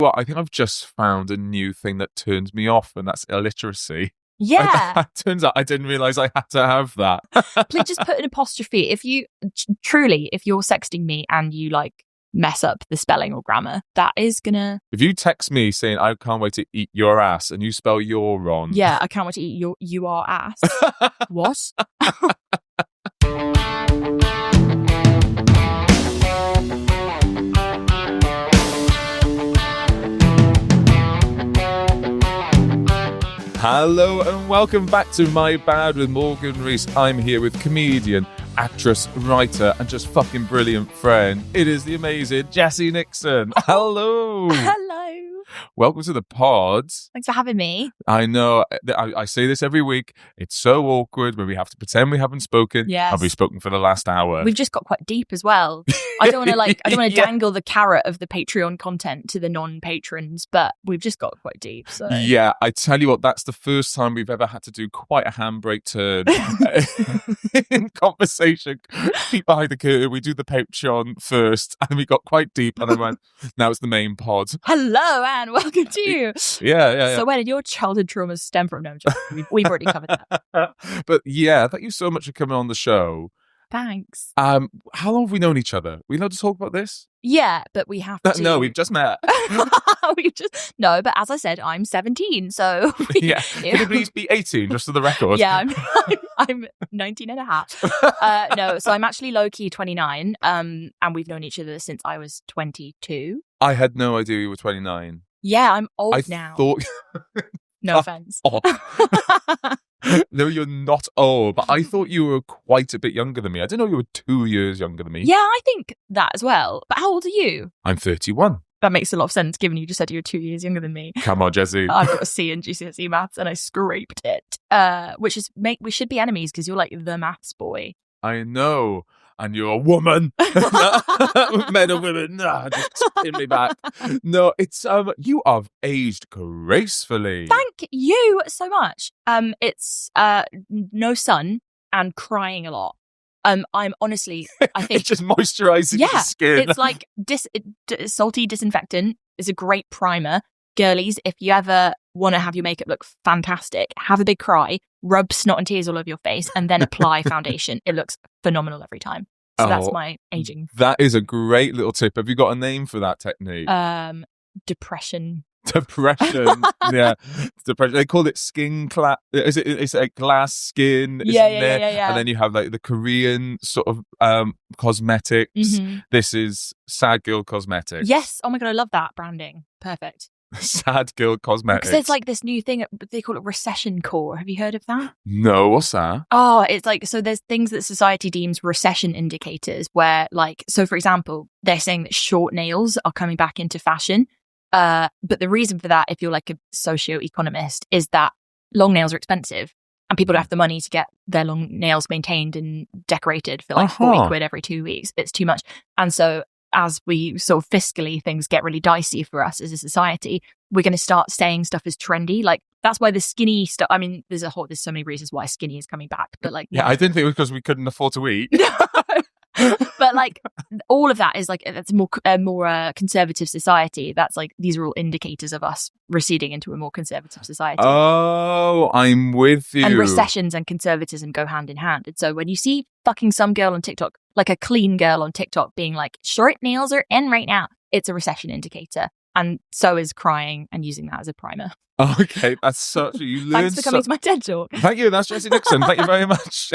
Well, I think I've just found a new thing that turns me off, and that's illiteracy. Yeah. Turns out I didn't realise I had to have that. Please just put an apostrophe. If you're sexting me and you like mess up the spelling or grammar, that is gonna... If you text me saying, I can't wait to eat your ass, and you spell your wrong. Yeah, I can't wait to eat you are ass. What? Hello and welcome back to My Bad with Morgan Rees. I'm here with comedian, actress, writer, and just fucking brilliant friend. It is the amazing Jessie Nixon. Hello. Hello. Welcome to the pod. Thanks for having me. I know, I say this every week. It's so awkward when we have to pretend we haven't spoken. Yes. Have we spoken for the last hour? We've just got quite deep as well. I don't want to dangle the carrot of the Patreon content to the non-patrons, but we've just got quite deep. So. Yeah, I tell you what, that's the first time we've ever had to do quite a handbrake turn in conversation. Peek behind the curtain, we do the Patreon first, and we got quite deep, and then went, now it's the main pod. Hello, and welcome to you. Yeah. So where did your childhood traumas stem from? No, we've already covered that. But yeah, thank you so much for coming on the show. Thanks. How long have we known each other? We allowed to talk about this? Yeah, but we have to. No, we've just met. No, but as I said, I'm 17, so... Yeah. Can you please be 18, just for the record? Yeah, I'm 19 and a half. No, so I'm actually low-key 29, and we've known each other since I was 22. I had no idea you were 29. Yeah, I'm old now. No offense. No, you're not old, but I thought you were quite a bit younger than me. I didn't know you were 2 years younger than me. Yeah, I think that as well. But how old are you? I'm 31. That makes a lot of sense, given you just said you were 2 years younger than me. Come on, Jessie. I've got a C in GCSE maths, and I scraped it. We should be enemies because you're like the maths boy. I know. And you're a woman. Men and women. Just pin me back. No, it's you have aged gracefully. Thank you so much. It's no sun and crying a lot. I'm honestly, I think it just moisturizes your skin. It's like salty disinfectant. It's a great primer. Girlies, if you ever want to have your makeup look fantastic, have a big cry, rub snot and tears all over your face, and then apply foundation. It looks phenomenal every time. So that's my aging. That is a great little tip. Have you got a name for that technique? Depression. Yeah. Depression. They call it skin it's like glass skin. Yeah. And then you have like the Korean sort of cosmetics. Mm-hmm. This is Sad Girl Cosmetics. Yes. Oh my God, I love that branding. Perfect. Sad Girl Cosmetics. Because there's like this new thing, they call it Recession-Core. Have you heard of that? No, what's that? Oh, it's like, so there's things that society deems recession indicators where like, so for example, they're saying that short nails are coming back into fashion. But the reason for that, if you're like a socio-economist, is that long nails are expensive and people don't have the money to get their long nails maintained and decorated for like 40 quid every 2 weeks. It's too much. And so as we sort of fiscally, things get really dicey for us as a society, we're going to start saying stuff is trendy. Like that's why the skinny stuff, I mean, there's so many reasons why skinny is coming back, but like... Yeah, I didn't think it was because we couldn't afford to eat. But like all of that is like, it's a more conservative society. That's like, these are all indicators of us receding into a more conservative society. Oh, I'm with you. And recessions and conservatism go hand in hand. And so when you see fucking some girl on TikTok, like a clean girl on TikTok being like, short nails are in right now, it's a recession indicator. And so is crying and using that as a primer. Okay, that's such... You learn. Thanks for coming to my TED Talk. Thank you, that's Jessie Nixon. Thank you very much.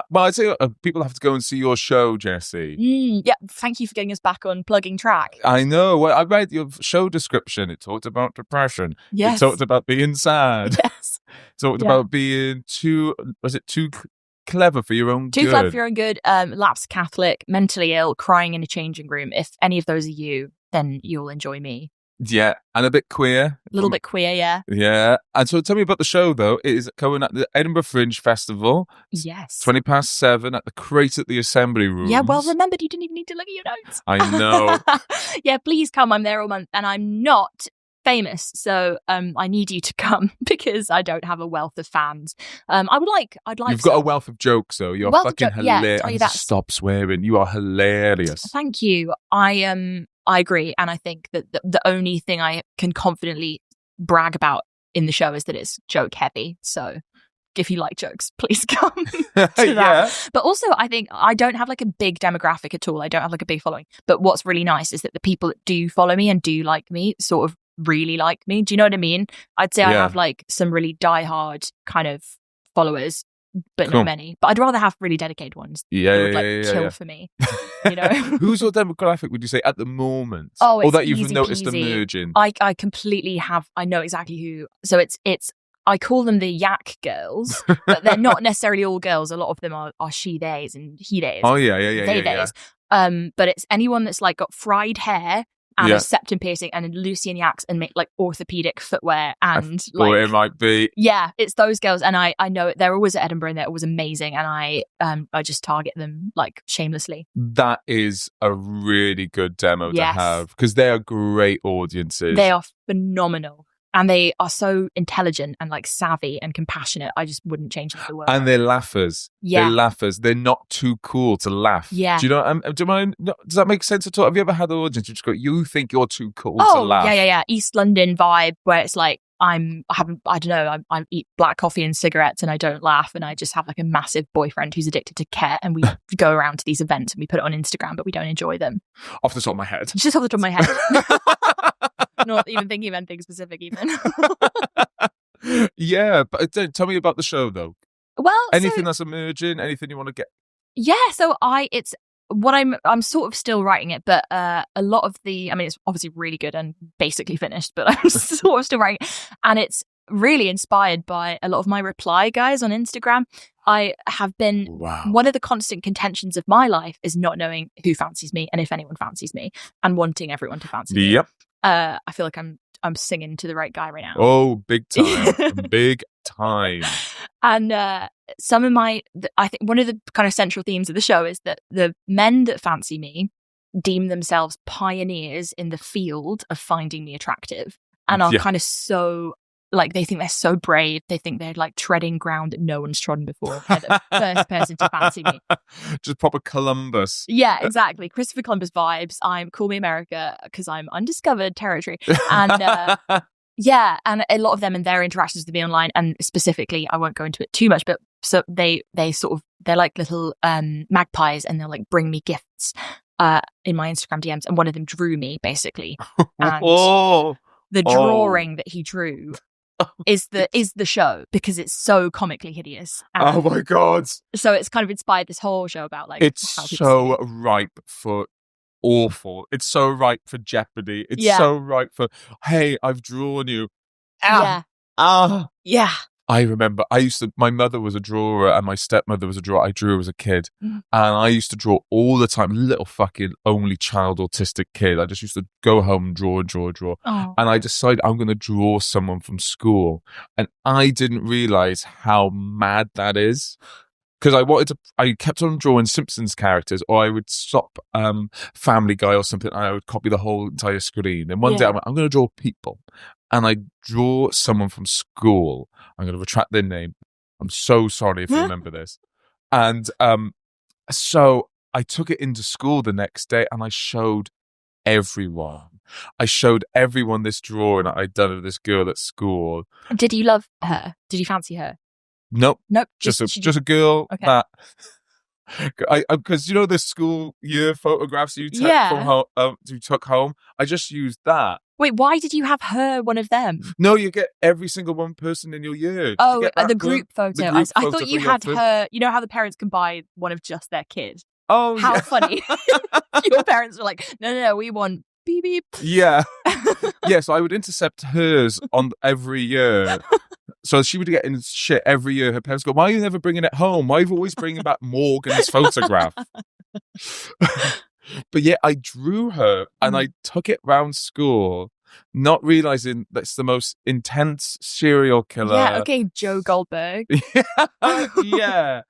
Well, I'd say people have to go and see your show, Jessie. Yeah, thank you for getting us back on plugging track. I know. Well, I read your show description. It talked about depression. Yes. It talked about being sad. Yes. It talked about being too clever for your own good? Too clever for your own good, lapsed Catholic, mentally ill, crying in a changing room. If any of those are you, then you'll enjoy me. Yeah, and a bit queer. A little bit queer, yeah. Yeah. And so tell me about the show, though. It is going at the Edinburgh Fringe Festival. Yes. 7:20 at the Crate at the Assembly Rooms. Yeah, well, remembered, you didn't even need to look at your notes. I know. Yeah, please come. I'm there all month, and I'm not famous, so I need you to come because I don't have a wealth of fans. I'd like. You've got a wealth of jokes, though. You're fucking hilarious. Yeah, stop swearing. You are hilarious. Thank you. I I agree. And I think that the only thing I can confidently brag about in the show is that it's joke heavy. So if you like jokes, please come to that. But also, I think I don't have like a big demographic at all. I don't have like a big following. But what's really nice is that the people that do follow me and do like me sort of really like me. Do you know what I mean? I'd say I have like some really diehard kind of followers, but not many. But I'd rather have really dedicated ones. Kill for me. You know, who's your demographic? Would you say at the moment? Oh, it's or that you've easy noticed peasy. emerging? I completely have. I know exactly who. So it's. I call them the yak girls, but they're not necessarily all girls. A lot of them are she theys and he theys. Oh yeah, they theys. But it's anyone that's like got fried hair and a septum piercing and Lucian yaks and make like orthopedic footwear and like, or it might be. Yeah, it's those girls, and I know they're always at Edinburgh and they're always amazing, and I just target them like shamelessly. That is a really good demo to have because they are great audiences. They are phenomenal. And they are so intelligent and like savvy and compassionate. I just wouldn't change it for the world. And they're laughers. Yeah. They're laughers. They're not too cool to laugh. Yeah. Do you know? Do you mind? Does that make sense at all? Have you ever had an audience who just go, you think you're too cool to laugh? Yeah. East London vibe where it's like, I eat black coffee and cigarettes and I don't laugh and I just have like a massive boyfriend who's addicted to Ket and we go around to these events and we put it on Instagram but we don't enjoy them. Off the top of my head. Just off the top of my head. Not even thinking of anything specific even. Yeah, but tell me about the show though. Well, anything that's emerging, anything you want to get? Yeah, so it's what I'm sort of still writing it, but a lot of it's obviously really good and basically finished, but I'm sort of still writing it. And it's really inspired by a lot of my reply guys on Instagram. I have been one of the constant contentions of my life is not knowing who fancies me and if anyone fancies me and wanting everyone to fancy me. Yep. I feel like I'm singing to the right guy right now. Oh, big time. Big time. And some of I think one of the kind of central themes of the show is that the men that fancy me deem themselves pioneers in the field of finding me attractive and are kind of so like they think they're so brave. They think they're like treading ground that no one's trodden before. They're the first person to fancy me. Just proper Columbus. Yeah, exactly. Christopher Columbus vibes. Call me America because I'm undiscovered territory. And yeah, and a lot of them in their interactions with me online, and specifically, I won't go into it too much, but so they're like little magpies, and they'll like bring me gifts in my Instagram DMs, and one of them drew me basically. And the drawing that he drew is the show because it's so comically hideous. Oh my god! So it's kind of inspired this whole show about like it's how so ripe for awful. It's so ripe for jeopardy. It's so ripe for hey, I've drawn you. Yeah. I remember my mother was a drawer and my stepmother was a drawer. I drew as a kid. And I used to draw all the time. Little fucking only child autistic kid. I just used to go home and draw. Oh. And I decided I'm going to draw someone from school. And I didn't realize how mad that is. Because I kept on drawing Simpsons characters, or I would stop Family Guy or something, and I would copy the whole entire screen. And one day I'm going to draw people. And I draw someone from school. I'm going to retract their name. I'm so sorry if you remember this. And so I took it into school the next day and I showed everyone. This drawing that I'd done of this girl at school. Did you love her? Did you fancy her? Nope. Just a girl okay. that because you know the school year photographs you took from home, you took home. I just used that. Wait, why did you have her one of them? No, you get every single one person in your year. Oh, the group photo. I thought you had her. You know how the parents can buy one of just their kid. Oh, how funny! Your parents were like, no, we want beep beep. Yeah, yeah. So I would intercept hers on every year. So she would get in shit every year. Her parents go, why are you never bringing it home? Why are you always bringing back Morgan's photograph? But yeah, I drew her and I took it round school, not realizing that's the most intense serial killer. Yeah, okay, Joe Goldberg. Yeah.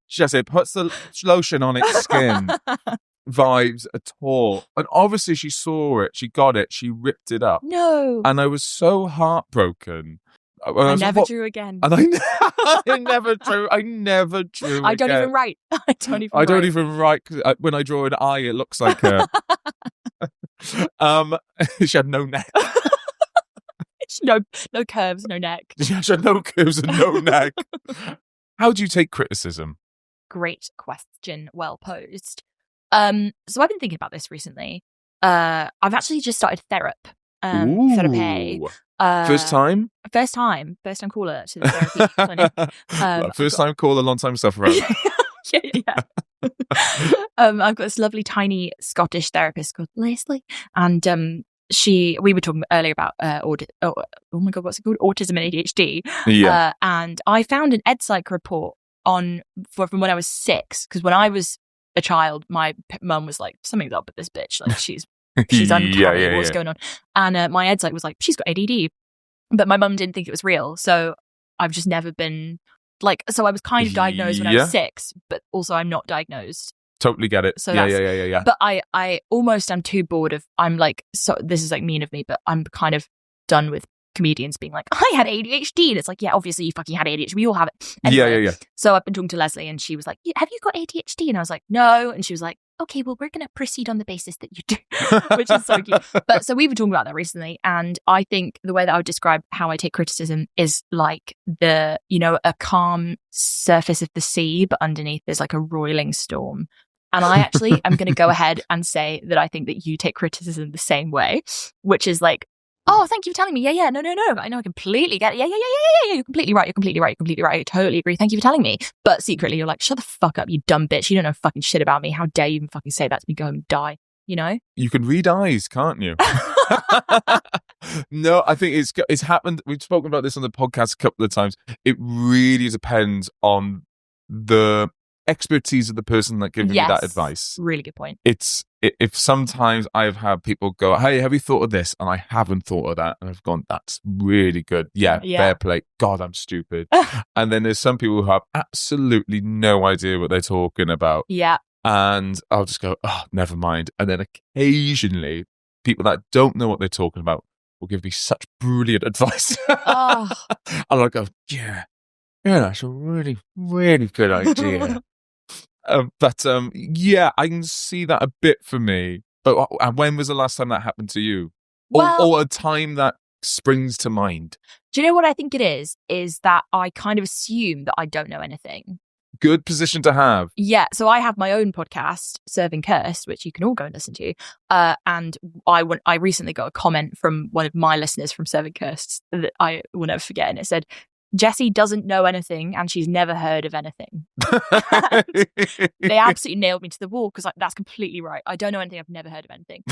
Jessie puts the lotion on its skin. Vibes at all. And obviously she saw it, she got it, she ripped it up. No. And I was so heartbroken. I never drew again. And I never drew. I never drew. I don't even write. I don't even write. When I draw an eye, it looks like a. She had no neck. No curves, no neck. She had no curves and no neck. How do you take criticism? Great question. Well posed. So I've been thinking about this recently. I've actually just started therapy. First time? First time caller to the therapy clinic. First time caller, long time sufferer. Yeah. I've got this lovely tiny Scottish therapist called Leslie, and we were talking earlier about oh my god, what's it called? Autism and ADHD. Yeah. And I found an EdPsych report from when I was 6, because when I was a child, my mum was like, something's up with this bitch. Like she's uncanny. What's going on? And my EdPsych was like, she's got ADD, but my mum didn't think it was real. So I've just never been like. So I was kind of diagnosed when I was 6, but also I'm not diagnosed. Totally get it. So yeah. But I almost am too bored of. I'm like, so this is like mean of me, but I'm kind of done with comedians being like, I had ADHD, and it's like, yeah, obviously you fucking had ADHD. We all have it. Anyway, Yeah. So I've been talking to Leslie, and she was like, have you got ADHD? And I was like, no. And she was like, okay, well, we're going to proceed on the basis that you do, which is so cute. But so we were talking about that recently, and I think the way that I would describe how I take criticism is like a calm surface of the sea, but underneath there's like a roiling storm. And I actually am going to go ahead and say that I think that you take criticism the same way, which is like, oh, thank you for telling me. Yeah. No. I know, I completely get it. Yeah. You're completely right. I totally agree. Thank you for telling me. But secretly, you're like, shut the fuck up, you dumb bitch. You don't know fucking shit about me. How dare you even fucking say that to me? Go and die. You know? You can read eyes, can't you? No, I think it's happened. We've spoken about this on the podcast a couple of times. It really depends on the expertise of the person that gives you that advice. Really good point. If sometimes I've had people go, hey, have you thought of this? And I haven't thought of that. And I've gone, that's really good. Yeah. Fair play. God, I'm stupid. And then there's some people who have absolutely no idea what they're talking about. Yeah. And I'll just go, oh, never mind. And then occasionally people that don't know what they're talking about will give me such brilliant advice. And I'll go, yeah, that's a really, really good idea. Yeah, I can see that a bit for me. But when was the last time that happened to you? Or a time that springs to mind? Do you know what I think it is? Is that I kind of assume that I don't know anything. Good position to have. Yeah, so I have my own podcast, Serving Cursed, which you can all go and listen to. And I recently got a comment from one of my listeners from Serving Cursed that I will never forget, and it said, Jessie doesn't know anything and she's never heard of anything. They absolutely nailed me to the wall, because that's completely right. I don't know anything. I've never heard of anything.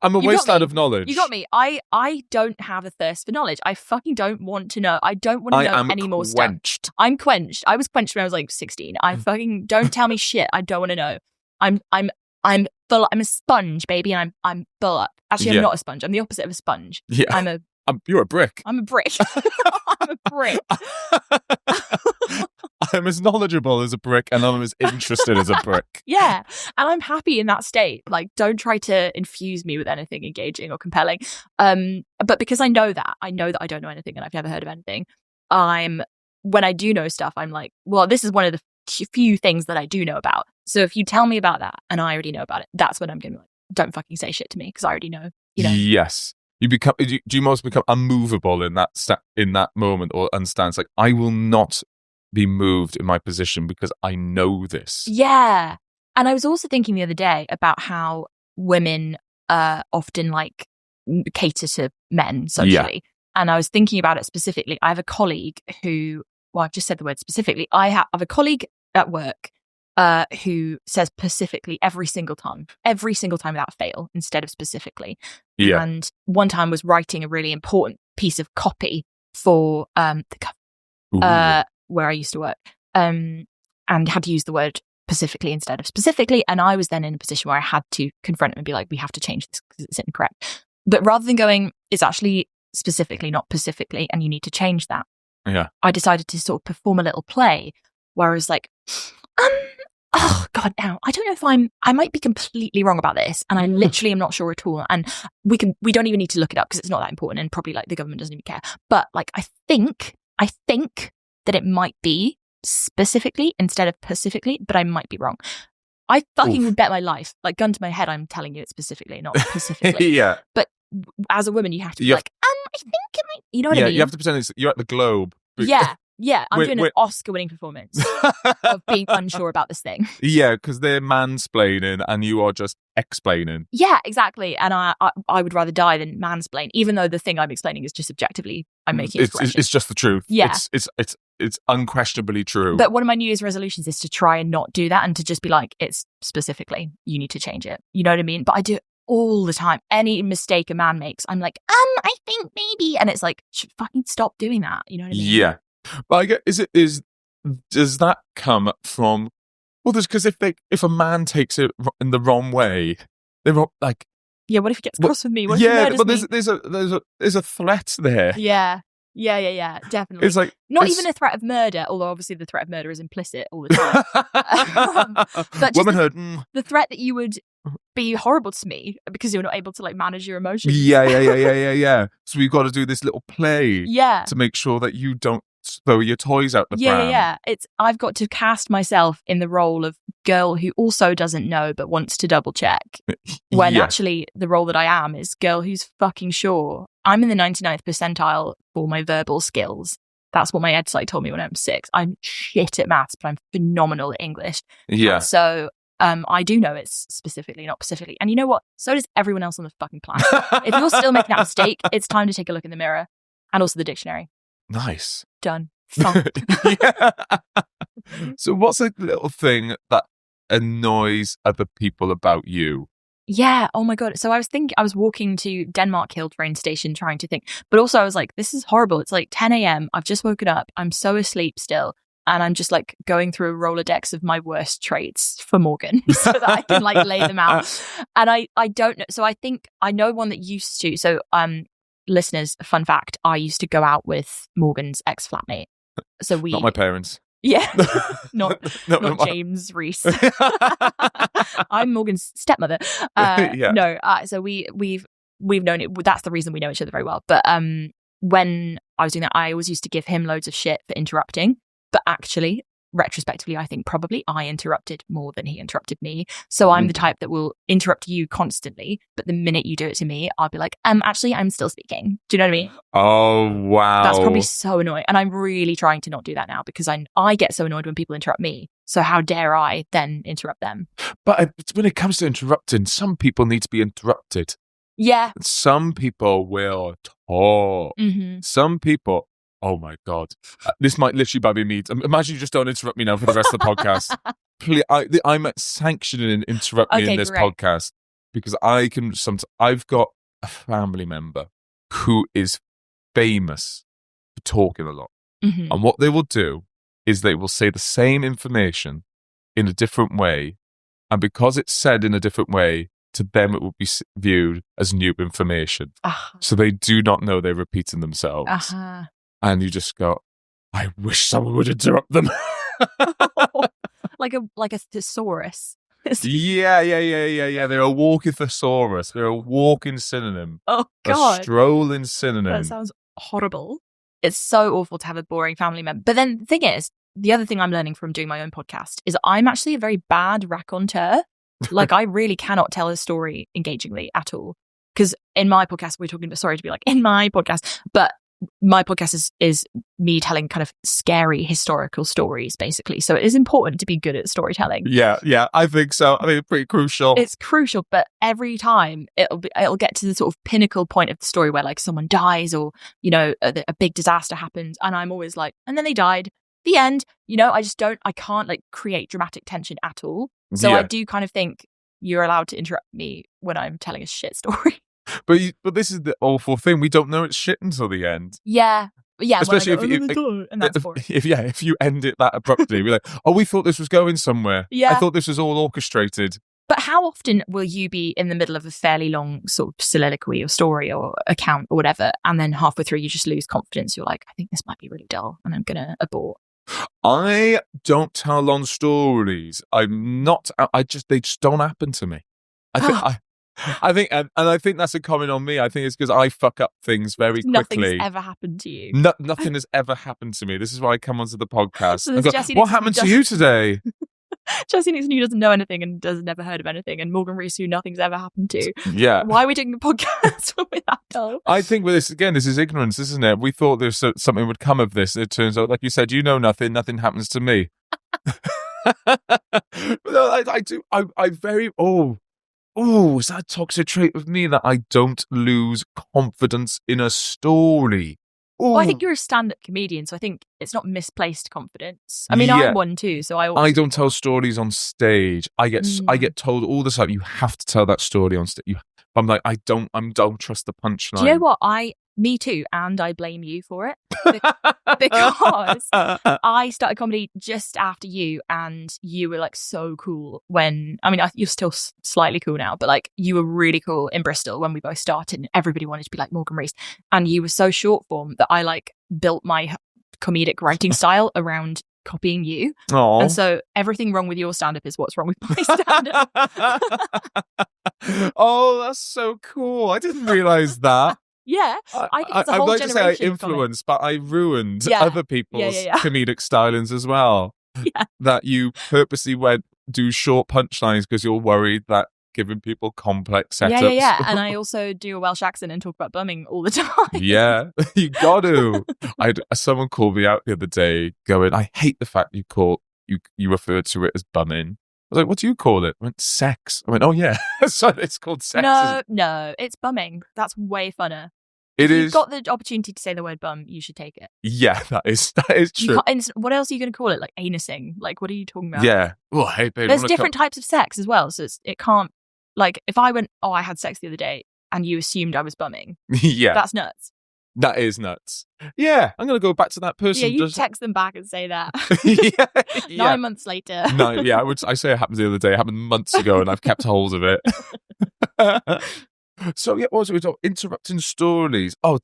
I'm a wasteland of knowledge. You got me. I don't have a thirst for knowledge. I fucking don't want to know. I don't want to know any more stuff. I'm quenched. I was quenched when I was like 16. I fucking don't tell me shit. I don't want to know. I'm full. I'm a sponge, baby, and I'm full up. Actually, I'm not a sponge. I'm the opposite of a sponge. Yeah. You're a brick. I'm a brick. I'm a brick. I'm as knowledgeable as a brick, and I'm as interested as a brick. Yeah. And I'm happy in that state. Like, don't try to infuse me with anything engaging or compelling. But because I know that I don't know anything and I've never heard of anything, when I do know stuff, I'm like, well, this is one of the few things that I do know about. So if you tell me about that and I already know about it, that's when I'm going to be like, don't fucking say shit to me, because I already know. You know? Yes. Do you most become unmovable in that moment, or understand? Like, I will not be moved in my position because I know this. Yeah. And I was also thinking the other day about how women often like cater to men socially. Yeah. And I was thinking about it specifically. I have a colleague who, well, I've just said the word specifically. I have a colleague at work who says pacifically every single time without fail, instead of specifically. Yeah. And one time was writing a really important piece of copy for the cover, where I used to work, and had to use the word pacifically instead of specifically. And I was then in a position where I had to confront him and be like, we have to change this because it's incorrect. But rather than going, it's actually specifically, not pacifically, and you need to change that. Yeah. I decided to sort of perform a little play where I was like, oh God, now I don't know if I might be completely wrong about this, and I literally am not sure at all. And we don't even need to look it up because it's not that important, and probably like the government doesn't even care. But like, I think that it might be specifically instead of pacifically, but I might be wrong. I fucking would bet my life, like gun to my head, I'm telling you it specifically, not specifically. Yeah. But as a woman, you have to be like, I think it might, you know what I mean? You have to pretend you're at the Globe. Yeah. I'm doing an Oscar-winning performance of being unsure about this thing. Yeah, because they're mansplaining and you are just explaining. Yeah, exactly. And I would rather die than mansplain, even though the thing I'm explaining is just objectively, I'm making it It's just the truth. Yeah. It's unquestionably true. But one of my New Year's resolutions is to try and not do that and to just be like, it's specifically, you need to change it. You know what I mean? But I do it all the time. Any mistake a man makes, I'm like, I think maybe. And it's like, fucking stop doing that. You know what I mean? Yeah. But I get, does that come from, well, because if a man takes it in the wrong way, they're like, yeah, what if he gets cross with me? What if he but me? there's a threat there. Yeah, definitely. It's like not even a threat of murder, although obviously the threat of murder is implicit all the time. But womanhood. The threat that you would be horrible to me because you're not able to like manage your emotions. Yeah. So we've got to do this little play. Yeah. To make sure that you don't throw your toys out the pram. Yeah. I've got to cast myself in the role of girl who also doesn't know but wants to double check. When actually the role that I am is girl who's fucking sure. I'm in the 99th percentile for my verbal skills. That's what my ed psych told me when I was 6. I'm shit at maths, but I'm phenomenal at English. Yeah. And so I do know it's specifically, not specifically. And you know what? So does everyone else on the fucking planet. If you're still making that mistake, it's time to take a look in the mirror and also the dictionary. Nice. Done. So what's a little thing that annoys other people about you? Yeah. Oh my God. So I was walking to Denmark Hill train station trying to think, but also I was like, this is horrible. It's like 10 a.m. I've just woken up. I'm so asleep still. And I'm just like going through a Rolodex of my worst traits for Morgan so that I can like lay them out. And I don't know. So I think I know one that used to. So listeners, fun fact, I used to go out with Morgan's ex-flatmate. So Not my parents. Yeah. not James Rees. I'm Morgan's stepmother. So we've known it. That's the reason we know each other very well. But when I was doing that, I always used to give him loads of shit for interrupting. But actually, retrospectively, I think probably I interrupted more than he interrupted me. So I'm the type that will interrupt you constantly. But the minute you do it to me, I'll be like, actually, I'm still speaking. Do you know what I mean? Oh, wow. That's probably so annoying. And I'm really trying to not do that now because I get so annoyed when people interrupt me. So how dare I then interrupt them? But when it comes to interrupting, some people need to be interrupted. Yeah. Some people will talk. Mm-hmm. Some people... Oh my God. This might literally be me. Imagine you just don't interrupt me now for the rest of the podcast. Please, I'm sanctioning interrupt me in this podcast because I've got a family member who is famous for talking a lot. Mm-hmm. And what they will do is they will say the same information in a different way. And because it's said in a different way, to them it will be viewed as new information. Uh-huh. So they do not know they're repeating themselves. Uh-huh. And you just go, I wish someone would interrupt them. like a thesaurus. Yeah. They're a walking thesaurus. They're a walking synonym. Oh, God. A strolling synonym. That sounds horrible. It's so awful to have a boring family member. But then the thing is, the other thing I'm learning from doing my own podcast is I'm actually a very bad raconteur. Like, I really cannot tell a story engagingly at all. Because in my podcast, we're talking about, sorry to be like, in my podcast, but my podcast is me telling kind of scary historical stories, basically. So it is important to be good at storytelling. Yeah, I think so. I think it's pretty crucial. It's crucial, but every time it'll get to the sort of pinnacle point of the story where like someone dies or, you know, a big disaster happens. And I'm always like, and then they died. The end. You know, I can't like create dramatic tension at all. So I do kind of think you're allowed to interrupt me when I'm telling a shit story. But this is the awful thing. We don't know it's shit until the end. Yeah. Especially if you end it that abruptly, we're like, oh, we thought this was going somewhere. Yeah. I thought this was all orchestrated. But how often will you be in the middle of a fairly long sort of soliloquy or story or account or whatever, and then halfway through you just lose confidence? You're like, I think this might be really dull, and I'm gonna abort. I don't tell long stories. They just don't happen to me. I think that's a comment on me. I think it's because I fuck up things very quickly. Nothing's ever happened to you. Nothing has ever happened to me. This is why I come onto the podcast. So and go, what happened to you today? Jessie Nixon, who doesn't know anything and has never heard of anything, and Morgan Rees, who nothing's ever happened to. Yeah. Why are we doing a podcast with that doll? I think with this, again, this is ignorance, isn't it? We thought there's something would come of this. It turns out, like you said, you know nothing happens to me. No, I do. I very, is that a toxic trait of me that I don't lose confidence in a story? Well, I think you're a stand-up comedian, so I think it's not misplaced confidence. I mean, I'm one too, so I don't tell stories on stage. I get told all the time, you have to tell that story on stage. I'm like, I don't trust the punchline. Do you know what? Me too, and I blame you for it because I started comedy just after you, and you were like so cool when. I mean, you're still slightly cool now, but like you were really cool in Bristol when we both started, and everybody wanted to be like Morgan Rees, and you were so short form that I like built my comedic writing style around copying you. Aww. And so everything wrong with your stand-up is what's wrong with my stand-up. Oh, that's so cool! I didn't realize that. Yeah, I think it's a whole I'd like to say I generation influenced, but I ruined other people's comedic stylings as well. Yeah. That you purposely do short punchlines because you're worried that giving people complex setups. Yeah. And I also do a Welsh accent and talk about bumming all the time. Yeah, you got to. Someone called me out the other day going, I hate the fact you referred to it as bumming. I was like, what do you call it? I went, sex. I went, oh yeah. So it's called sex. No, it's bumming. That's way funner. If you've got the opportunity to say the word bum, you should take it. Yeah, that is true. What else are you going to call it? Like anusing? Like, what are you talking about? Yeah. Well, hey, babe. There's different types of sex as well. So it can't, like, if I went, I had sex the other day and you assumed I was bumming. Yeah. That's nuts. That is nuts. Yeah, I'm going to go back to that person. Yeah, you text them back and say that. Yeah. 9 months later. No, yeah, I say it happened the other day. It happened months ago and I've kept hold of it. So, yeah, what was it? Interrupting stories. Oh,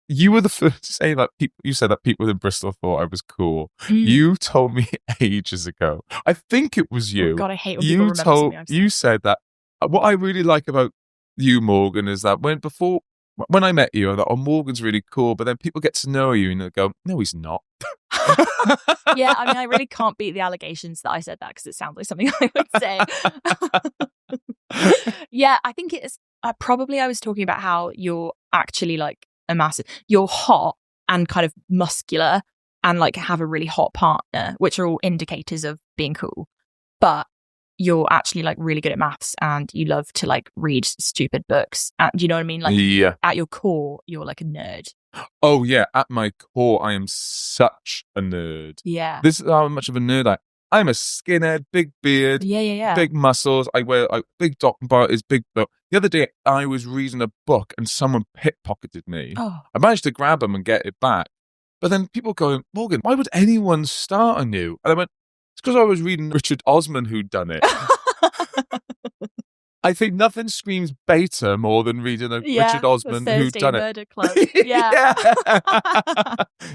you were the first to say that you said that people in Bristol thought I was cool. You told me ages ago. I think it was you. Oh, God, I hate when people remember something I've said. You said that. What I really like about you, Morgan, is that when I met you, I thought, Morgan's really cool, but then people get to know you and they go, no, he's not. Yeah, I mean, I really can't beat the allegations that I said that because it sounds like something I would say. Yeah, I think it's probably I was talking about how you're actually like you're hot and kind of muscular and like have a really hot partner, which are all indicators of being cool. But you're actually like really good at maths and you love to like read stupid books. Do you know what I mean? Like at your core, you're like a nerd. Oh yeah, at my core, I am such a nerd. Yeah. This is how much of a nerd I'm a skinhead, big beard, big muscles. I wear big Doc and Bart's big book. The other day, I was reading a book and someone pickpocketed me. Oh. I managed to grab him and get it back. But then people going, Morgan, why would anyone start on you? And I went, it's because I was reading Richard Osman who'd done it. I think nothing screams beta more than reading a Richard Osman who'd done Murder it. Club. Yeah.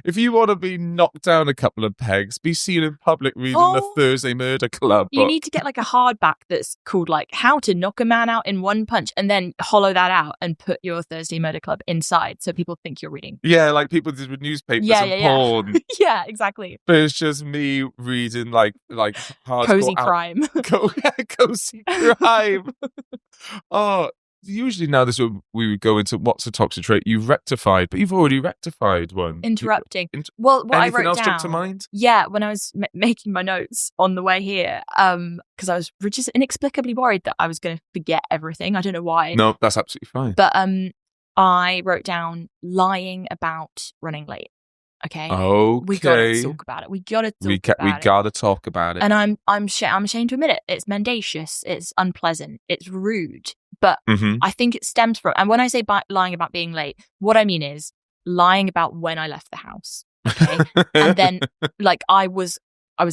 If you want to be knocked down a couple of pegs, be seen in public reading the Thursday Murder Club. You need to get like a hardback that's called like How to Knock a Man Out in One Punch, and then hollow that out and put your Thursday Murder Club inside so people think you're reading. Yeah, like people did with newspapers and porn. Yeah, exactly. But it's just me reading like hardcore cozy crime. Cozy crime. Oh, usually now we would go into what's a toxic trait you've rectified, but you've already rectified one. Interrupting. Well, what anything I wrote else down. jump to mind? Yeah, when I was making my notes on the way here, because I was just inexplicably worried that I was going to forget everything. I don't know why. No, that's absolutely fine. But I wrote down lying about running late. Okay. We gotta talk about it. We gotta talk about it. And I'm ashamed to admit it. It's mendacious. It's unpleasant. It's rude. But I think it stems from. And when I say lying about being late, what I mean is lying about when I left the house. Okay. And then like I was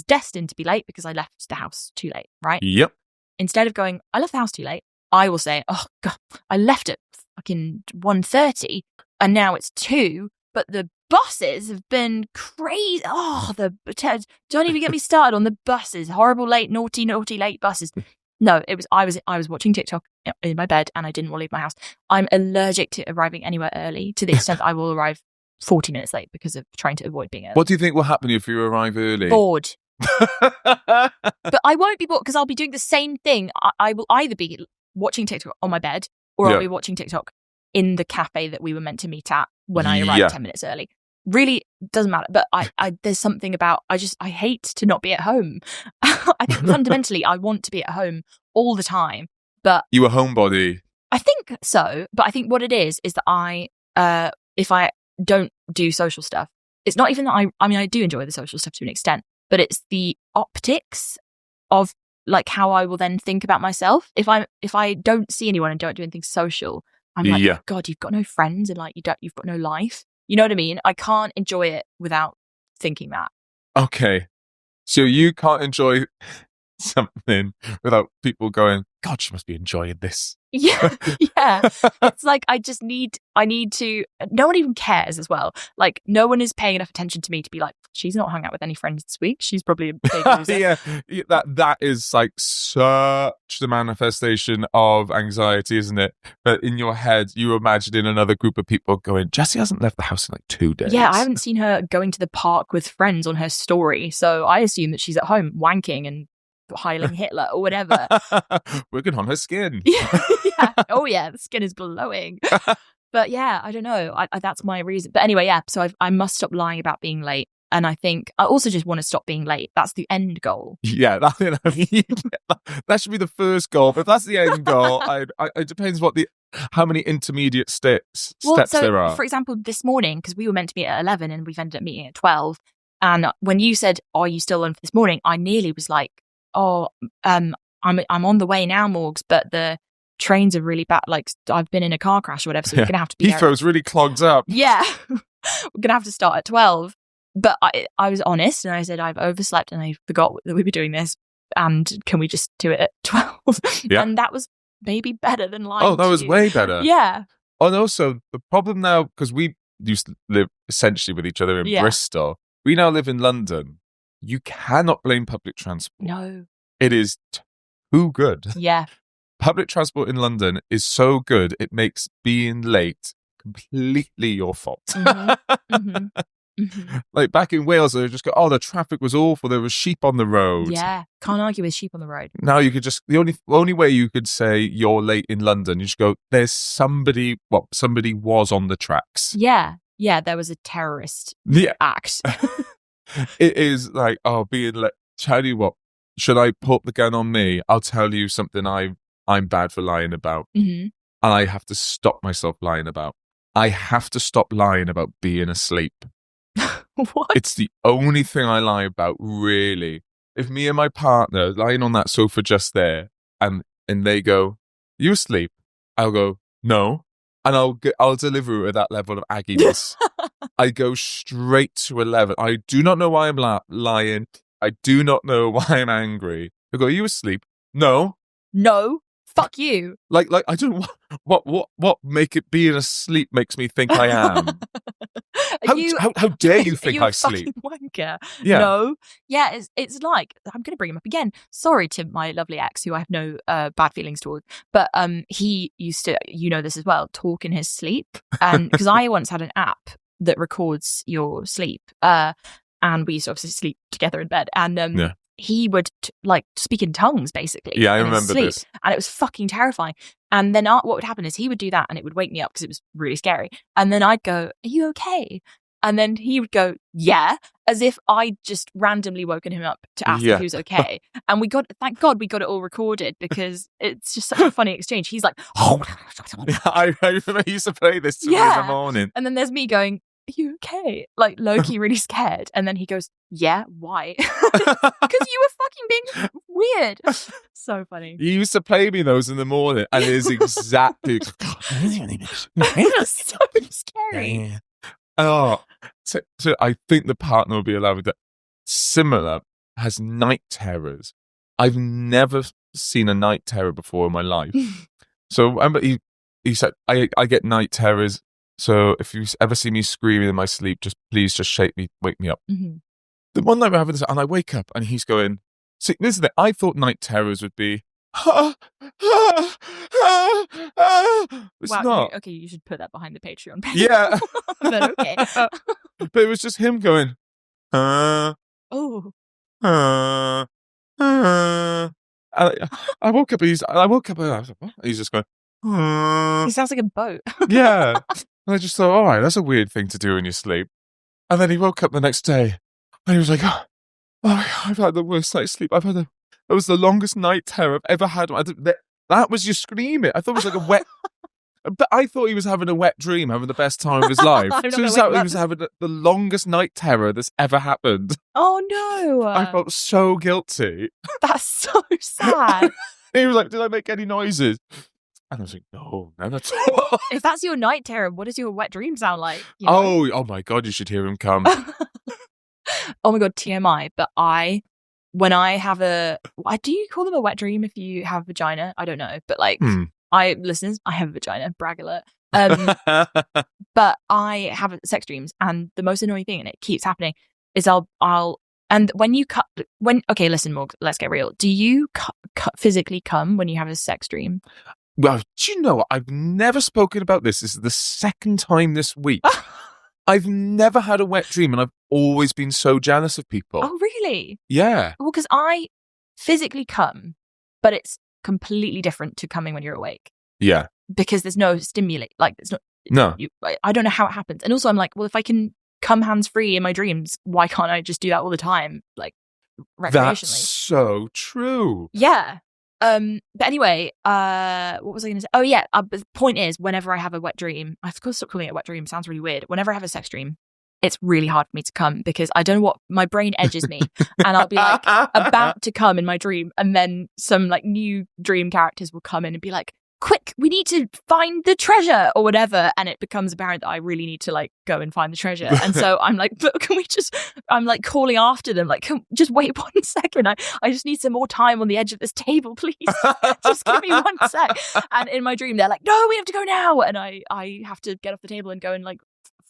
destined to be late because I left the house too late. Right. Yep. Instead of going, I left the house too late, I will say, oh God, I left at fucking 1:30 and now it's 2. But the buses have been crazy. Oh, don't even get me started on the buses. Horrible late, naughty late buses. No, I was watching TikTok in my bed and I didn't want to leave my house. I'm allergic to arriving anywhere early to the extent that I will arrive 40 minutes late because of trying to avoid being early. What do you think will happen if you arrive early? Bored. But I won't be bored because I'll be doing the same thing. I will either be watching TikTok on my bed or I'll be watching TikTok in the cafe that we were meant to meet at when I arrived 10 minutes early. Really doesn't matter. But I there's something about, I hate to not be at home. I think fundamentally I want to be at home all the time. But you a homebody? I think so. But I think what it is that if I don't do social stuff, it's not even that I do enjoy the social stuff to an extent, but it's the optics of like how I will then think about myself. If I don't see anyone and don't do anything social, I'm like, oh God, you've got no friends and like you've got no life. You know what I mean? I can't enjoy it without thinking that. Okay. So you can't enjoy something without people going, God, she must be enjoying this. Yeah. It's like I need to, no one even cares as well. Like no one is paying enough attention to me to be like, she's not hung out with any friends this week. She's probably a big loser. That is like such the manifestation of anxiety, isn't it? But in your head, you imagine another group of people going, Jessie hasn't left the house in like 2 days. Yeah, I haven't seen her going to the park with friends on her story. So I assume that she's at home wanking and Heiling Hitler or whatever. Working on her skin. Oh yeah, the skin is glowing. But yeah, I don't know. That's my reason. But anyway, so I must stop lying about being late. And I think I also just want to stop being late. That's the end goal. Yeah, that should be the first goal. But if that's the end goal, it depends how many intermediate steps there are. For example, this morning, because we were meant to meet at 11 and we've ended up meeting at 12. And when you said, "Are you still on for this morning?" I nearly was like, I'm on the way now, Morgs, but the trains are really bad. Like I've been in a car crash or whatever, so we're gonna have to be Heathrow's really clogged up. Yeah, we're gonna have to start at 12. But I was honest and I said I've overslept and I forgot that we were doing this, and can we just do it at 12? Yeah. And that was maybe better than lying. Oh, that was way better. Yeah. Oh, and also the problem now, because we used to live essentially with each other in Bristol, we now live in London. You cannot blame public transport. No. It is too good. Yeah. Public transport in London is so good, it makes being late completely your fault. Like back in Wales, they just go, the traffic was awful. There was sheep on the road. Yeah. Can't argue with sheep on the road. Now you could just, the only way you could say you're late in London, you just go, there's somebody was on the tracks. Yeah. Yeah. There was a terrorist act. It is like, being late. Tell you what, should I put the gun on me? I'll tell you something I'm bad for lying about. Mm-hmm. And I have to stop myself lying about. I have to stop lying about being asleep. What? It's the only thing I lie about, really. If me and my partner lying on that sofa just there and they go, you asleep? I'll go, no. And I'll deliver it with that level of agginess. I go straight to 11. I do not know why I'm lying. I do not know why I'm angry. I go, are you asleep? No. No. Fuck you. Like I don't what make it being asleep makes me think I am. How dare you think I sleep? Wanker. Yeah. No. Yeah, it's like, I'm going to bring him up again. Sorry to my lovely ex who I have no bad feelings towards, but he used to, this as well, talk in his sleep. And because I once had an app that records your sleep, and we used to obviously sleep together in bed, and he would speak in tongues, basically. Yeah, I remember this. And it was fucking terrifying. And then what would happen is he would do that and it would wake me up because it was really scary. And then I'd go, are you okay? And then he would go, yeah, as if I just randomly woken him up to ask if he was okay. And thank God we got it all recorded, because it's just such a funny exchange. He's like, I remember he used to play this to me in the morning. And then there's me going, are you okay? Like low-key really scared. And then he goes, yeah, why? Because you were fucking being weird. So funny. He used to play me those in the morning, and it is exactly so scary. Oh, so I think the partner will be allowed that. Similar has night terrors. I've never seen a night terror before in my life. So remember, he said, I get night terrors. So if you ever see me screaming in my sleep, please wake me up. Mm-hmm. The one night we're having this, and I wake up and he's going, see, this is it. I thought night terrors would be, it's not. Okay, you should put that behind the Patreon page. Yeah. But okay. But it was just him going, Oh. I woke up and I was like, what? He's just going, He sounds like a boat. yeah. And I just thought, all right, that's a weird thing to do in your sleep. And then he woke up the next day and he was like, oh, I've had the worst night's sleep. It was the longest night terror I've ever had. That was you screaming. I thought it was like a wet, but I thought he was having a wet dream, having the best time of his life. Turns out he was having the longest night terror that's ever happened. Oh no. I felt so guilty. That's so sad. He was like, did I make any noises? And I was like, no, none at all. If that's your night terror, what does your wet dream sound like? You know? Oh my God, you should hear him come. Oh my God, TMI. But when I have do you call them a wet dream if you have a vagina? I don't know. But like, listeners, I have a vagina, brag alert. But I have sex dreams, and the most annoying thing, and it keeps happening, is and when you okay, listen, Morg, let's get real. Do you physically come when you have a sex dream? Well, do you know what? I've never spoken about this. This is the second time this week. I've never had a wet dream, and I've always been so jealous of people. Oh, really? Yeah. Well, because I physically come, but it's completely different to coming when you're awake. Yeah. Because there's no stimulate. Like, it's not. No. I don't know how it happens. And also, I'm like, well, if I can come hands-free in my dreams, why can't I just do that all the time? Like, recreationally. That's so true. Yeah. But anyway, what was I going to say? Oh yeah, the point is, whenever I have a wet dream, I've got to stop calling it a wet dream. It sounds really weird. Whenever I have a sex dream, it's really hard for me to come because I don't know what, my brain edges me, and I'll be like about to come in my dream, and then some like new dream characters will come in and be like, quick, we need to find the treasure or whatever. And it becomes apparent that I really need to like go and find the treasure. And so I'm like, but I'm like calling after them, like, just wait 1 second. I just need some more time on the edge of this table, please. Just give me 1 sec. And in my dream, they're like, no, we have to go now. And I have to get off the table and go and like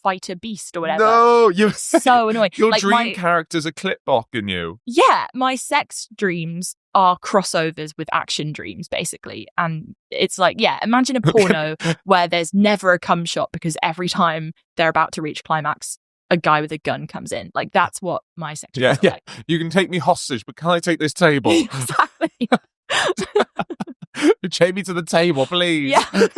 fight a beast or whatever. No, you're so annoying. Your like dream characters are clip-blocking you. Yeah, my sex dreams are crossovers with action dreams, basically. And it's like, yeah, imagine a porno where there's never a cum shot because every time they're about to reach climax, a guy with a gun comes in. Like, that's what my sex dreams are like. You can take me hostage, but can I take this table? Exactly. Chain me to the table, please. Yeah.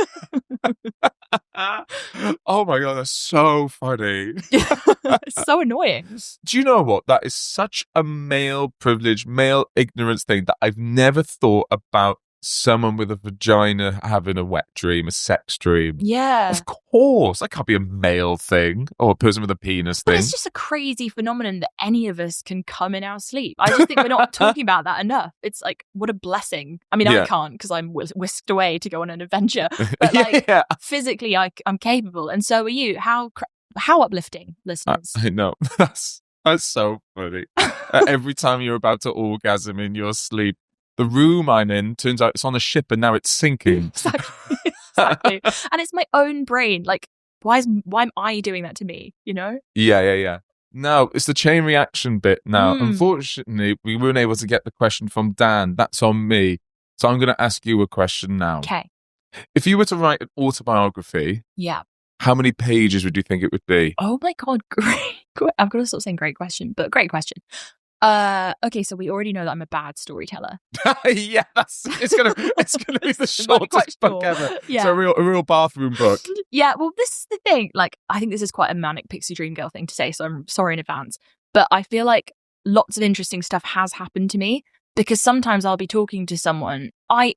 Oh my God, that's so funny. It's so annoying. Do you know what? That is such a male privilege, male ignorance thing that I've never thought about someone with a vagina having a wet dream, a sex dream. Yeah. Of course. That can't be a male thing or a person with a penis thing. But it's just a crazy phenomenon that any of us can come in our sleep. I just think we're not talking about that enough. It's like, what a blessing. I mean, I can't because I'm whisked away to go on an adventure. But like, physically, I'm capable. And so are you. How uplifting, listeners. I know. That's so funny. Every time you're about to orgasm in your sleep, the room I'm in turns out it's on a ship and now it's sinking. Exactly. And it's my own brain. Like, why am I doing that to me? You know? Yeah. No, it's the chain reaction bit now. Unfortunately, we weren't able to get the question from Dan. That's on me. So I'm going to ask you a question now. Okay. If you were to write an autobiography, how many pages would you think it would be? Oh my God, great. I've got to stop saying great question, but great question. Okay, so we already know that I'm a bad storyteller. Yeah, it's gonna be the shortest book ever. Yeah. It's a real bathroom book. Yeah, well, this is the thing. Like, I think this is quite a manic pixie dream girl thing to say, so I'm sorry in advance. But I feel like lots of interesting stuff has happened to me because sometimes I'll be talking to someone.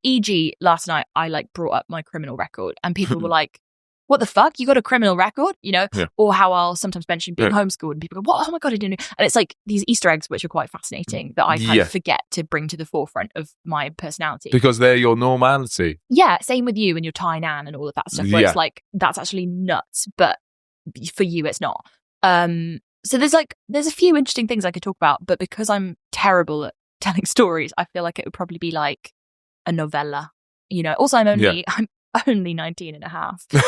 E.g., last night I like brought up my criminal record, and people were like, what the fuck? You got a criminal record? You know? Yeah. Or how I'll sometimes mention being homeschooled and people go, what? Oh my God, I didn't know. And it's like these Easter eggs, which are quite fascinating that I kind of forget to bring to the forefront of my personality. Because they're your normality. Yeah. Same with you and your Thai Nan and all of that stuff where it's like, that's actually nuts. But for you, it's not. So there's a few interesting things I could talk about, but because I'm terrible at telling stories, I feel like it would probably be like a novella, you know? Also, I'm only 19 and a half. So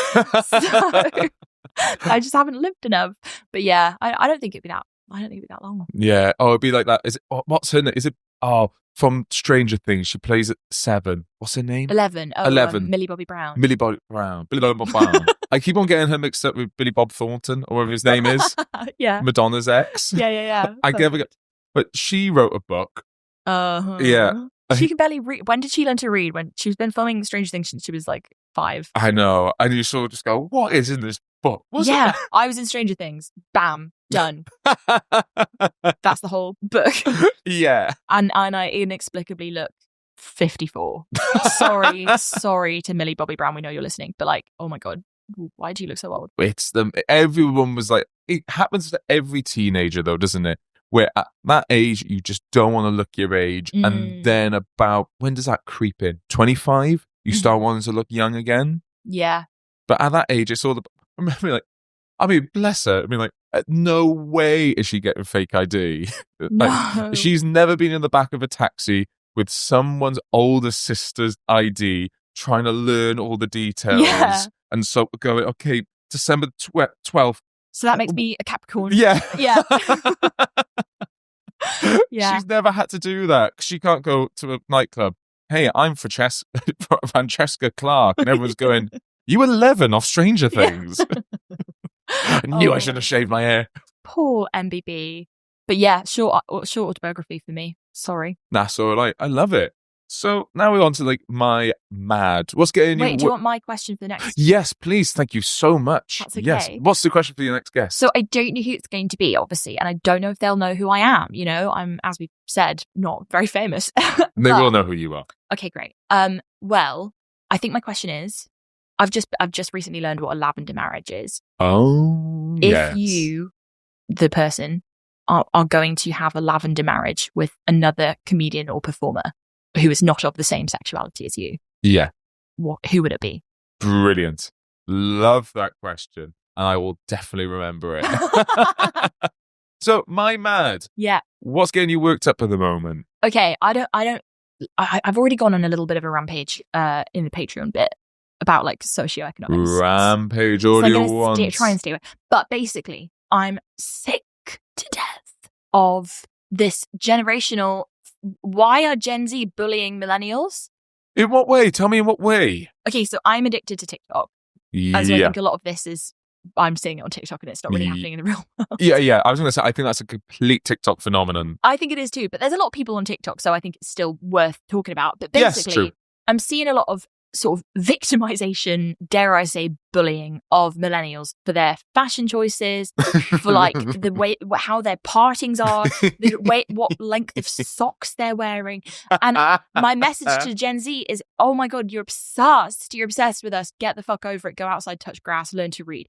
I just haven't lived enough. But yeah, I don't think it'd be that long. Yeah. Oh, it'd be like that. Is it? What's her name? Is it? Oh, from Stranger Things. She plays at 7. What's her name? 11. Oh, 11. Millie Bobby Brown. Billy Bob Brown. I keep on getting her mixed up with Billy Bob Thornton or whatever his name is. Yeah. Madonna's ex. Yeah. I never get. But she wrote a book. Uh-huh. Yeah. She can barely read. When did she learn to read? When she's been filming Stranger Things since she was like 5. I know. And you sort of just go, what is in this book? I was in Stranger Things. Bam. Done. That's the whole book. Yeah. And I inexplicably look 54. Sorry to Millie Bobby Brown. We know you're listening. But like, oh my God, why do you look so old? It's them. Everyone was like, it happens to every teenager though, doesn't it? Where at that age, you just don't want to look your age. And then about, when does that creep in? 25? You start wanting to look young again? Yeah. But at that age, it's all the, I remember like, I mean, bless her. I mean, like, no way is she getting fake ID. No. She's never been in the back of a taxi with someone's older sister's ID, trying to learn all the details. Yeah. And so going, okay, December 12th. So that makes me a Capricorn. Yeah. Yeah. Yeah. She's never had to do that. She can't go to a nightclub. Hey, I'm Francesca Clark. And everyone's going, you 11 off Stranger Things. I knew I should have shaved my hair. Poor MBB. But yeah, short autobiography for me. Sorry. That's all right. I love it. So now we're on to like my mad. What's getting you? Wait, do you want my question for the next? Yes, please. Thank you so much. That's okay. Yes. What's the question for your next guest? So I don't know who it's going to be, obviously, and I don't know if they'll know who I am. You know, I'm, as we've said, not very famous. They will know who you are. Okay, great. Well, I think my question is, I've just recently learned what a lavender marriage is. Oh, if you, the person, are going to have a lavender marriage with another comedian or performer who is not of the same sexuality as you. Yeah. Who would it be? Brilliant. Love that question. And I will definitely remember it. So, my mad. Yeah. What's getting you worked up at the moment? Okay, I've already gone on a little bit of a rampage in the Patreon bit about like socioeconomics. Rampage audio once. Try and stay away. But basically, I'm sick to death of this generational. Why are Gen Z bullying millennials? In what way? Tell me in what way. Okay, so I'm addicted to TikTok. Yeah. And so I think a lot of this is, I'm seeing it on TikTok and it's not really happening in the real world. Yeah. I was going to say, I think that's a complete TikTok phenomenon. I think it is too, but there's a lot of people on TikTok, so I think it's still worth talking about. But basically, yes, I'm seeing a lot of sort of victimization, dare I say, bullying of millennials for their fashion choices, for like the way, how their partings are, the way, what length of socks they're wearing. And my message to Gen Z is, oh my God, you're obsessed with us. Get the fuck over it. Go outside, touch grass, learn to read.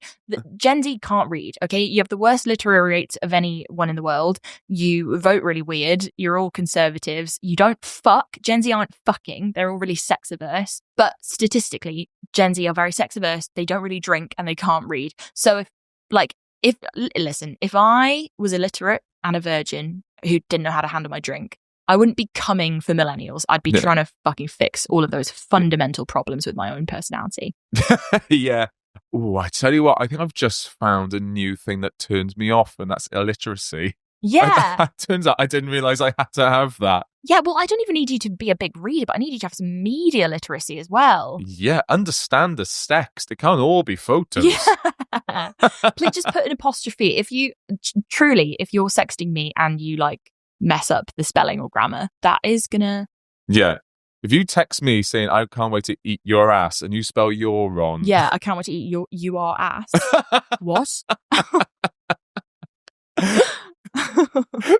Gen Z can't read, okay? You have the worst literary rates of anyone in the world. You vote really weird. You're all conservatives. You don't fuck. Gen Z aren't fucking. They're all really sex averse. But statistically, Gen Z are very sex averse. They don't really drink and they can't read. So if I was illiterate and a virgin who didn't know how to handle my drink, I wouldn't be coming for millennials. I'd be trying to fucking fix all of those fundamental problems with my own personality. Yeah. Oh, I tell you what, I think I've just found a new thing that turns me off, and that's illiteracy. Yeah. Turns out I didn't realize I had to have that. Yeah, well, I don't even need you to be a big reader, but I need you to have some media literacy as well. Yeah, understand the text. It can't all be photos. Yeah. Please just put an apostrophe. If you're sexting me and you like mess up the spelling or grammar, that is gonna... Yeah. If you text me saying, I can't wait to eat your ass, and you spell your wrong. Yeah, I can't wait to eat you are ass. What?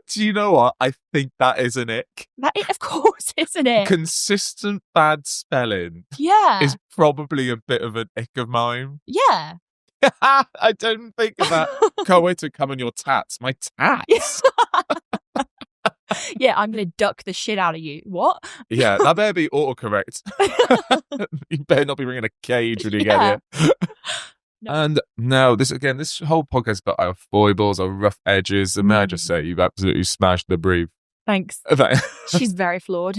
Do you know what? I think that is an ick. Of course, isn't it? Consistent bad spelling. Yeah. Is probably a bit of an ick of mine. Yeah. I didn't think of that. Can't wait to come on your tats. My tats. Yeah, I'm going to duck the shit out of you. What? Yeah, that better be autocorrect. You better not be bringing a cage when you get here. No. And now, this whole podcast is about our foibles, our rough edges, and may I just say, you've absolutely smashed the brief. Thanks. She's very flawed.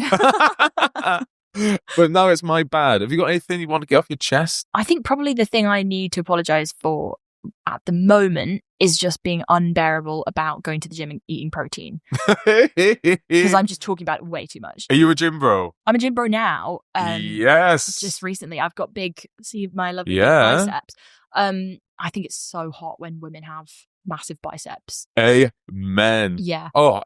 But now it's my bad. Have you got anything you want to get off your chest? I think probably the thing I need to apologise for at the moment is just being unbearable about going to the gym and eating protein. Because I'm just talking about it way too much. Are you a gym bro? I'm a gym bro now. Yes. Just recently, I've got see my lovely big biceps. I think it's so hot when women have massive biceps. Amen. Yeah. Oh,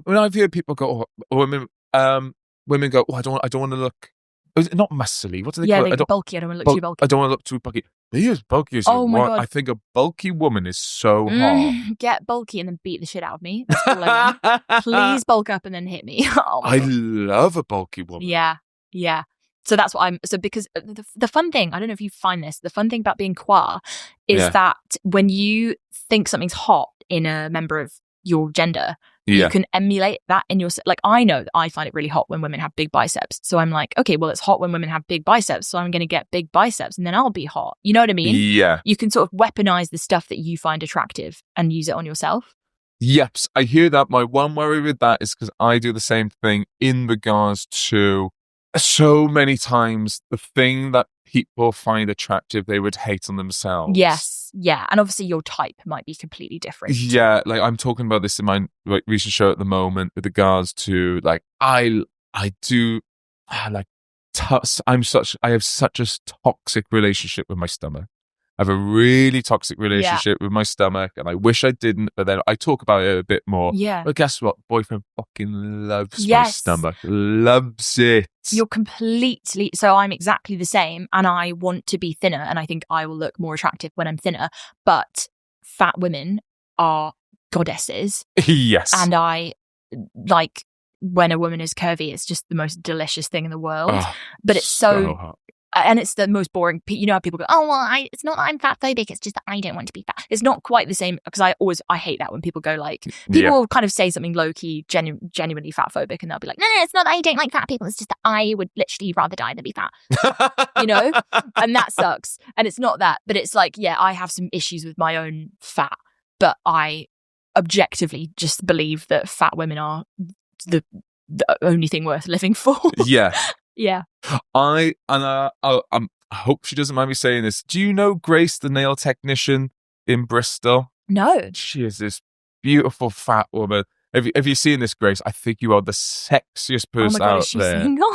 when I've heard people go, women go, I don't want to look. Is it not muscly? What do they call it? Bulky. I don't want to look too bulky. I don't want to look too bulky. Be as bulky as you Oh my want. God. I think a bulky woman is so hot. Get bulky and then beat the shit out of me. That's all I want. Please bulk up and then hit me. Oh my I God. love a bulky woman. Yeah. So that's what because the fun thing, I don't know if you find this, the fun thing about being queer is that when you think something's hot in a member of your gender, you can emulate that in your, like, I know that I find it really hot when women have big biceps. So I'm like, okay, well, it's hot when women have big biceps. So I'm going to get big biceps and then I'll be hot. You know what I mean? Yeah. You can sort of weaponize the stuff that you find attractive and use it on yourself. Yep, I hear that. My one worry with that is because I do the same thing in regards to so many times the thing that people find attractive, they would hate on themselves. Yes, yeah. And obviously your type might be completely different. Yeah, like I'm talking about this in my recent show at the moment with regards to like, I have such a toxic relationship with my stomach. I have a really toxic relationship with my stomach and I wish I didn't, but then I talk about it a bit more. Yeah. But guess what? Boyfriend fucking loves my stomach. Loves it. You're completely... So I'm exactly the same and I want to be thinner and I think I will look more attractive when I'm thinner. But fat women are goddesses. Yes. And I like when a woman is curvy, it's just the most delicious thing in the world. Oh, but it's so hot. And it's the most boring. You know how people go, oh, well, it's not that I'm fat phobic. It's just that I don't want to be fat. It's not quite the same because I hate that when people go like, people will kind of say something low key, genuinely fat phobic and they'll be like, no, it's not that I don't like fat people. It's just that I would literally rather die than be fat, you know? And that sucks. And it's not that, but it's like, yeah, I have some issues with my own fat, but I objectively just believe that fat women are the only thing worth living for. Yeah. Yeah. I hope she doesn't mind me saying this. Do you know Grace, the nail technician in Bristol? No. She is this beautiful fat woman. Have you seen this, Grace? I think you are the sexiest person out there. Is she single?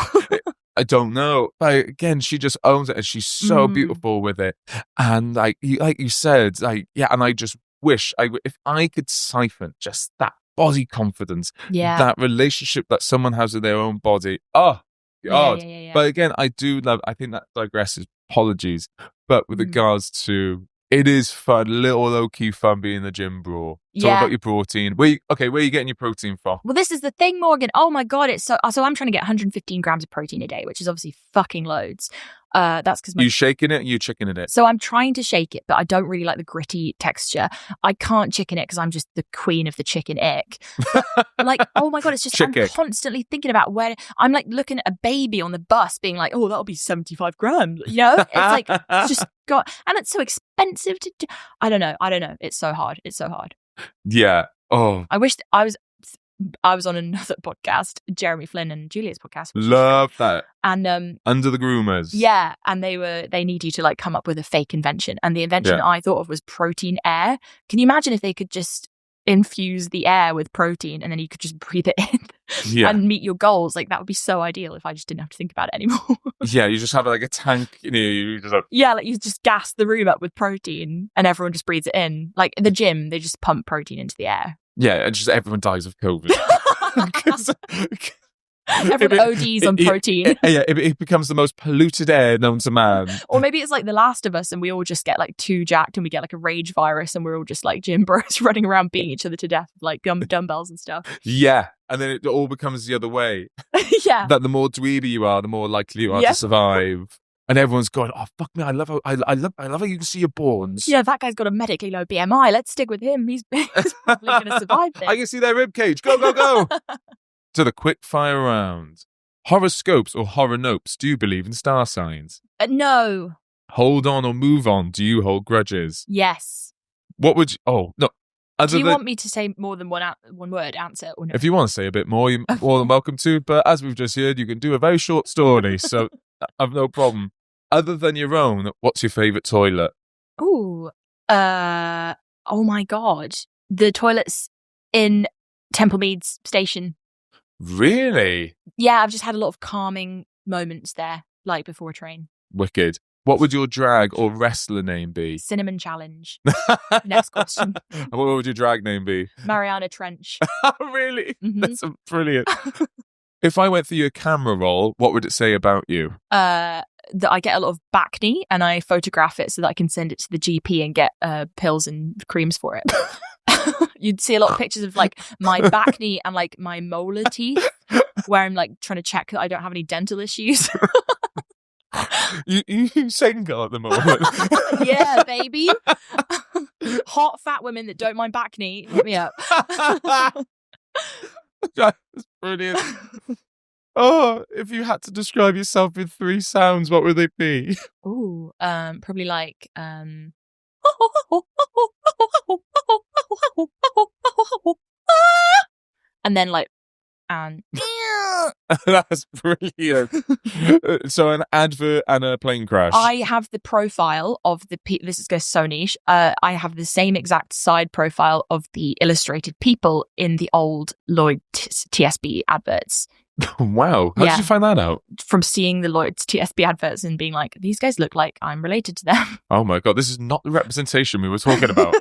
I don't know. But again, she just owns it and she's so beautiful with it. And like you said, and I just wish if I could siphon just that body confidence, that relationship that someone has with their own body. Oh, God. Yeah. But again, I think that digresses. Apologies. But with regards to, it is fun, little low-key fun being the gym bro. Talk about your protein. Where are you getting your protein from? Well, this is the thing, Morgan. Oh my God, it's so I'm trying to get 115 grams of protein a day, which is obviously fucking loads. That's because you shaking it, you chickening it. So I'm trying to shake it, but I don't really like the gritty texture. I can't chicken it because I'm just the queen of the chicken ick. Like, oh my God, it's just I'm constantly thinking about where I'm like looking at a baby on the bus, being like, oh, that'll be 75 grams. You know, it's like it's just got, and it's so expensive to do. I don't know. It's so hard. Yeah. Oh, I wish I was on another podcast, Jeremy Flynn and Julia's podcast. Love that. And Under the Groomers. Yeah, and they need you to like come up with a fake invention. And the invention I thought of was protein air. Can you imagine if they could just infuse the air with protein and then you could just breathe it in and meet your goals? Like that would be so ideal if I just didn't have to think about it anymore. Yeah, you just have like a tank, you just like you just gas the room up with protein and everyone just breathes it in. Like in the gym, they just pump protein into the air. Yeah, and just everyone dies of COVID. Everyone ODs on protein. It becomes the most polluted air known to man. Or maybe it's like The Last of Us and we all just get like too jacked and we get like a rage virus and we're all just like gym bros running around beating each other to death with like dumbbells and stuff. Yeah, and then it all becomes the other way. Yeah. That the more dweeby you are, the more likely you are to survive. And everyone's going, oh, fuck me, I love how you can see your bones. Yeah, that guy's got a medically low BMI. Let's stick with him. He's probably going to survive this. I can see their ribcage. Go. To the quick fire round. Horoscopes or horror-nopes, do you believe in star signs? No. Hold on or move on, do you hold grudges? Yes. What would you... Oh, no. Do you want me to say more than one word answer or no? If you want to say a bit more, you're more than welcome to. But as we've just heard, you can do a very short story, so I've no problem. Other than your own, what's your favourite toilet? Oh my God. The toilets in Temple Meads Station. Really? Yeah, I've just had a lot of calming moments there, like before a train. Wicked. What would your drag or wrestler name be? Cinnamon Challenge. Next question. And what would your drag name be? Mariana Trench. Really? Mhm. That's brilliant. If I went through your camera roll, what would it say about you? That I get a lot of bacne and I photograph it so that I can send it to the GP and get pills and creams for it. You'd see a lot of pictures of like my bacne and like my molar teeth where I'm like trying to check that I don't have any dental issues. You single at the moment? Yeah, baby. Hot fat women that don't mind bacne, hit me up. That's brilliant. Oh, if you had to describe yourself in 3 sounds, what would they be? Ooh, probably like and then like and That's brilliant. So an advert and a plane crash. I have the profile of the this is going so niche. I have the same exact side profile of the illustrated people in the old Lloyd TSB adverts. Wow. How did you find that out? From seeing the Lloyd's TSB adverts and being like, these guys look like I'm related to them. Oh my God, this is not the representation we were talking about.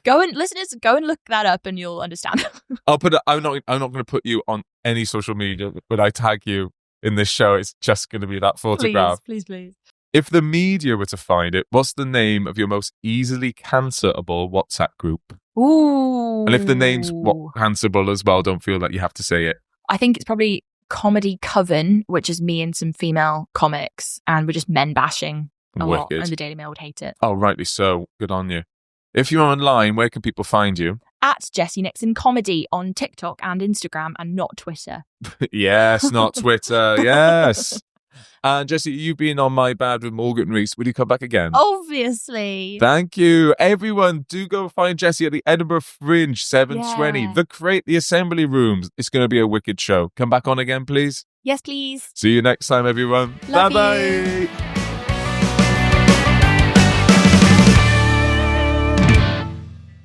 Listeners, go and look that up and you'll understand. I'm not going to put you on any social media. When I tag you in this show, it's just going to be that photograph. Please. If the media were to find it, what's the name of your most easily cancerable WhatsApp group? Ooh. And if the name's cancerable as well, don't feel like you have to say it. I think it's probably Comedy Coven, which is me and some female comics, and we're just men bashing a lot, and the Daily Mail would hate it. Oh, rightly so. Good on you. If you're online, where can people find you? At Jessie Nixon Comedy on TikTok and Instagram, and not Twitter. Yes, not Twitter. Yes. And Jessie, you've been on My Bad with Morgan and Rees. Will you come back again? Obviously. Thank you. Everyone, do go find Jessie at the Edinburgh Fringe, 7:20. Yeah. The Assembly Rooms. It's going to be a wicked show. Come back on again, please. Yes, please. See you next time, everyone. Love Bye-bye. you.